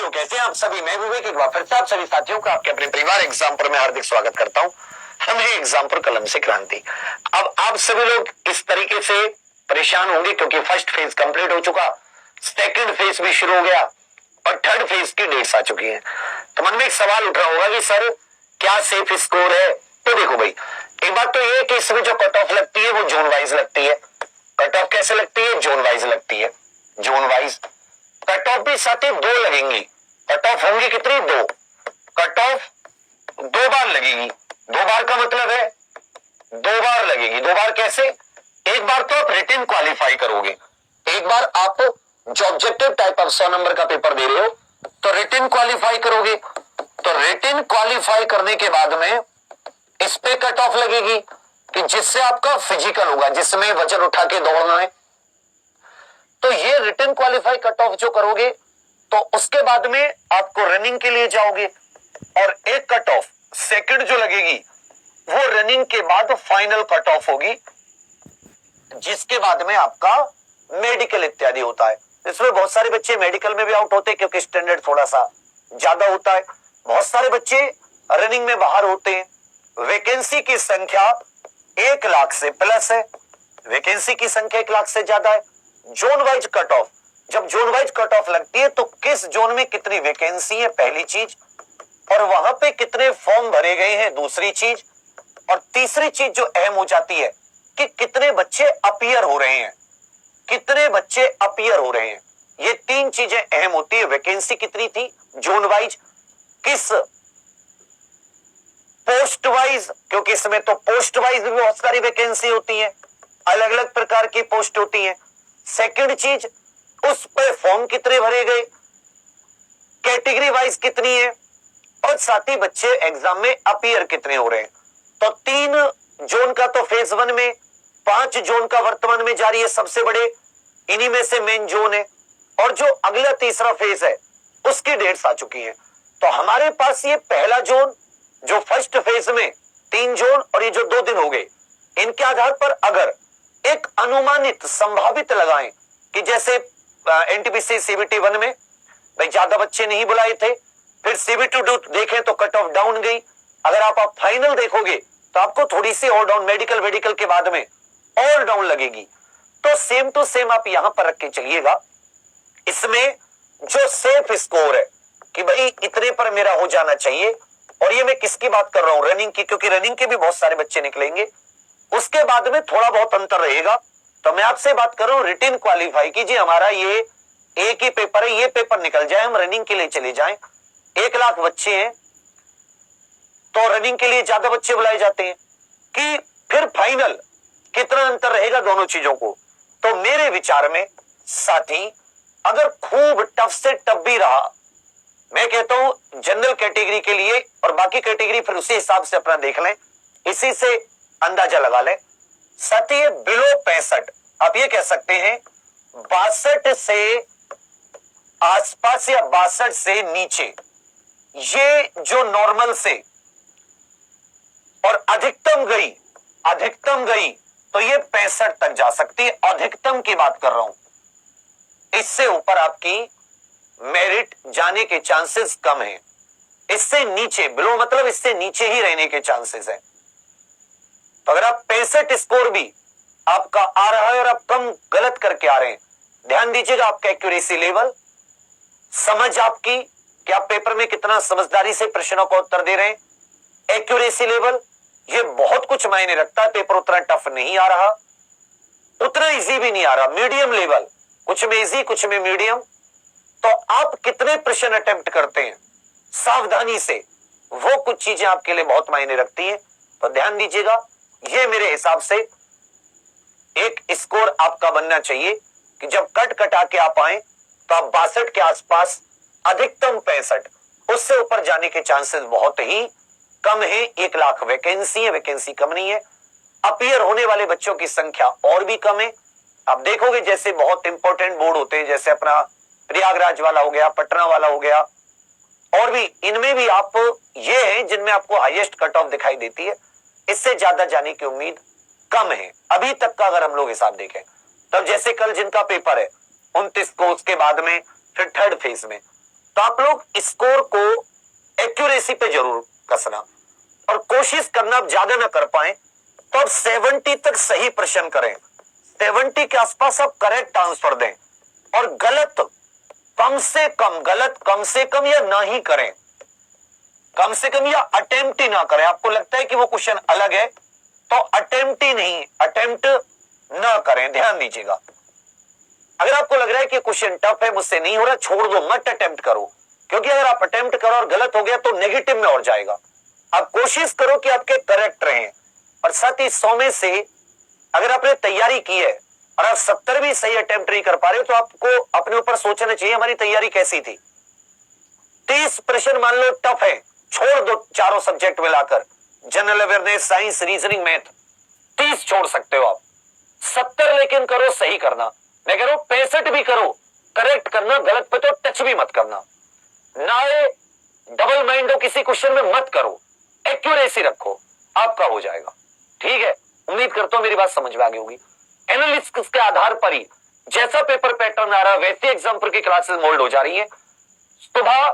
तो कैसे हैं आप सभी। मैं विवेक एक बार फिर से आप सभी साथियों का आपके अपने परिवार एग्जाम में हार्दिक स्वागत करता हूं। हम हैं एग्जाम कलम से क्रांति। अब आप सभी लोग इस तरीके से परेशान होंगे क्योंकि फर्स्ट फेज कंप्लीट हो चुका, सेकंड फेज भी शुरू हो गया और थर्ड फेज की डेट्स आ चुकी है। तो मन में एक सवाल उठ रहा होगा कि सर क्या सेफ स्कोर है। तो देखो भाई, एक बात तो ये कि इसमें जो कट ऑफ लगती है वो जोन वाइज लगती है। कट ऑफ कैसे लगती है? जोन वाइज लगती है। जोन वाइज कट ऑफ भी साथ ही दो लगेंगी। कट ऑफ होंगी कितनी? दो। कट ऑफ दो बार लगेगी। दो बार का मतलब है दो बार लगेगी। दो बार कैसे? एक बार तो आप रिटन क्वालिफाई करोगे, एक बार आप जो ऑब्जेक्टिव टाइप ऑफ 100 नंबर का पेपर दे रहे हो तो रिटन क्वालिफाई करोगे। तो रिटन क्वालिफाई करने के बाद में इस पे कट ऑफ लगेगी कि जिससे आपका फिजिकल होगा, जिसमें वजन उठा के दौड़ना है। तो ये रिटन क्वालिफाई कट ऑफ जो करोगे तो उसके बाद में आपको रनिंग के लिए जाओगे और एक कट ऑफ सेकंड जो लगेगी वो रनिंग के बाद फाइनल कट ऑफ होगी, जिसके बाद में आपका मेडिकल इत्यादि होता है। इसमें बहुत सारे बच्चे मेडिकल में भी आउट होते हैं क्योंकि स्टैंडर्ड थोड़ा सा ज्यादा होता है। बहुत सारे बच्चे रनिंग में बाहर होते हैं। वैकेंसी की संख्या 1 लाख से प्लस है। वैकेंसी की संख्या 1 लाख से ज्यादा है। जोन वाइज कट ऑफ, जब जोन वाइज कट ऑफ लगती है तो किस जोन में कितनी वैकेंसी है पहली चीज, और वहां पे कितने फॉर्म भरे गए हैं दूसरी चीज, और तीसरी चीज जो अहम हो जाती है कि कितने बच्चे अपीयर हो रहे हैं। कितने बच्चे अपीयर हो रहे हैं, ये तीन चीजें अहम होती है। वैकेंसी कितनी थी जोन वाइज, किस पोस्ट वाइज, क्योंकि इसमें तो पोस्ट वाइज भी बहुत सारी वैकेंसी होती है, अलग अलग प्रकार की पोस्ट होती है। सेकंड चीज, उस पे फॉर्म कितने भरे गए, कैटेगरी वाइज कितनी है, और साथ ही बच्चे एग्जाम में अपीयर कितने हो रहे हैं। तो 3 जोन का तो फेज 1 में, 5 जोन का वर्तमान में जारी है, सबसे बड़े इन्हीं में से मेन जोन है। और जो अगला तीसरा फेज है उसकी डेट्स आ चुकी है। तो हमारे पास ये पहला जोन जो फर्स्ट फेज में 3 जोन और ये जो 2 दिन हो गए, इनके आधार पर अगर एक अनुमानित संभावित लगाएं कि जैसे एनटीपीसी सीबीटी 1 में भाई ज्यादा बच्चे नहीं बुलाए थे, फिर सीबीटी 2 देखें तो कट ऑफ डाउन गई। अगर आप फाइनल देखोगे तो आपको थोड़ी सी और डाउन, मेडिकल के बाद में और डाउन लगेगी। तो सेम टू सेम आप यहां पर रख के चलिएगा। इसमें जो सेफ स्कोर है कि भाई इतने पर मेरा हो जाना चाहिए, और ये मैं किसकी बात कर रहा हूं? रनिंग की, क्योंकि रनिंग के भी बहुत सारे बच्चे निकलेंगे। उसके बाद में थोड़ा बहुत अंतर रहेगा। तो मैं आपसे बात कर रहा हूं रिटन क्वालिफाई कीजिए। हमारा ये एक ही पेपर है, ये पेपर निकल जाए, हम रनिंग के लिए चले जाएं। 1 लाख बच्चे हैं तो रनिंग के लिए ज्यादा बच्चे बुलाए जाते हैं कि फिर फाइनल कितना अंतर रहेगा दोनों चीजों को। तो मेरे विचार में साथी अगर खूब टफ से टफ भी रहा, मैं कहता हूं जनरल कैटेगरी के लिए, और बाकी कैटेगरी फिर उसी हिसाब से अपना देख लें, इसी से अंदाजा लगा लें। साथी बिलो 65, आप ये कह सकते हैं 62 से आसपास या 62 से नीचे, ये जो नॉर्मल से और अधिकतम गई तो ये 65 तक जा सकती है। अधिकतम की बात कर रहा हूं, इससे ऊपर आपकी मेरिट जाने के चांसेस कम हैं। इससे नीचे, बिलो मतलब इससे नीचे ही रहने के चांसेस हैं। तो अगर आप 65 स्कोर भी आपका आ रहा है और आप कम गलत करके आ रहे हैं, ध्यान दीजिएगा आपका एक्यूरेसी लेवल, समझ आपकी कि आप पेपर में कितना समझदारी से प्रश्नों का उत्तर दे रहे हैं, एक्यूरेसी लेवल, ये बहुत कुछ मायने रखता है। पेपर उतना टफ नहीं आ रहा, उतना इजी भी नहीं आ रहा, मीडियम लेवल, कुछ में इजी कुछ में मीडियम। तो आप कितने प्रश्न अटेम्प्ट करते हैं सावधानी से, वो कुछ चीजें आपके लिए बहुत मायने रखती हैं। तो ध्यान दीजिएगा, ये मेरे हिसाब से एक स्कोर आपका बनना चाहिए कि जब कट कटा के आप आए तो आप 62 के आसपास, अधिकतम 65, उससे ऊपर जाने के चांसेस बहुत ही कम है। 1 लाख वैकेंसी है, वैकेंसी कम नहीं है। अपीयर होने वाले बच्चों की संख्या और भी कम है। आप देखोगे जैसे बहुत इंपॉर्टेंट बोर्ड होते हैं, जैसे अपना प्रयागराज वाला हो गया, पटना वाला हो गया, और भी इनमें भी आप ये हैं जिनमें आपको हाईएस्ट कट ऑफ दिखाई देती है। इससे ज्यादा जाने की उम्मीद कम है अभी तक का अगर हम लोग हिसाब देखें। तब जैसे कल जिनका पेपर है 29 को, उसके बाद में फिर थर्ड फेज में, तो आप लोग स्कोर को एक्यूरेसी पे जरूर कसना और कोशिश करना, आप ज्यादा ना कर पाए तो आप 70 तक सही प्रश्न करें, 70 के आसपास आप करेक्ट आंसर दें और गलत कम से कम या ना ही करें, कम से कम या अटेम्प्ट ही ना करें। आपको लगता है कि वो क्वेश्चन अलग है तो अटेम्प्ट ना करें, ध्यान दीजिएगा। अगर आपको लग रहा है कि क्वेश्चन टफ है, मुझसे नहीं हो रहा, छोड़ दो, मत अटेम्प्ट करो, क्योंकि अगर आप अटेम्प्ट करो और गलत हो गया तो नेगेटिव में और जाएगा। आप कोशिश करो कि आपके करेक्ट रहें और साथ ही 100 में से अगर आपने तैयारी की है और आप 70 भी सही अटेम्प्ट नहीं कर पा रहे हो तो आपको अपने ऊपर सोचना चाहिए हमारी तैयारी कैसी थी। 30 प्रश्न मान लो टफ है, छोड़ दो चारों सब्जेक्ट मिलाकर, general awareness, science, reasoning, math, 30 छोड़ सकते हो आप। 70 लेकिन करो सही करना, मैं कह रहा हूं 65 भी करो, करेक्ट करना, गलत पे तो टच भी मत करना। ना डबल माइंड हो किसी क्वेश्चन में मत करो, एक्यूरेसी रखो, आपका हो जाएगा। ठीक है, उम्मीद करता हूं मेरी बात समझ में आ गई होगी। एनालिसिस के आधार पर ही जैसा पेपर पैटर्न आ रहा है वैसे एग्जाम्पल की क्लासेस मोल्ड हो जा रही है। सुबह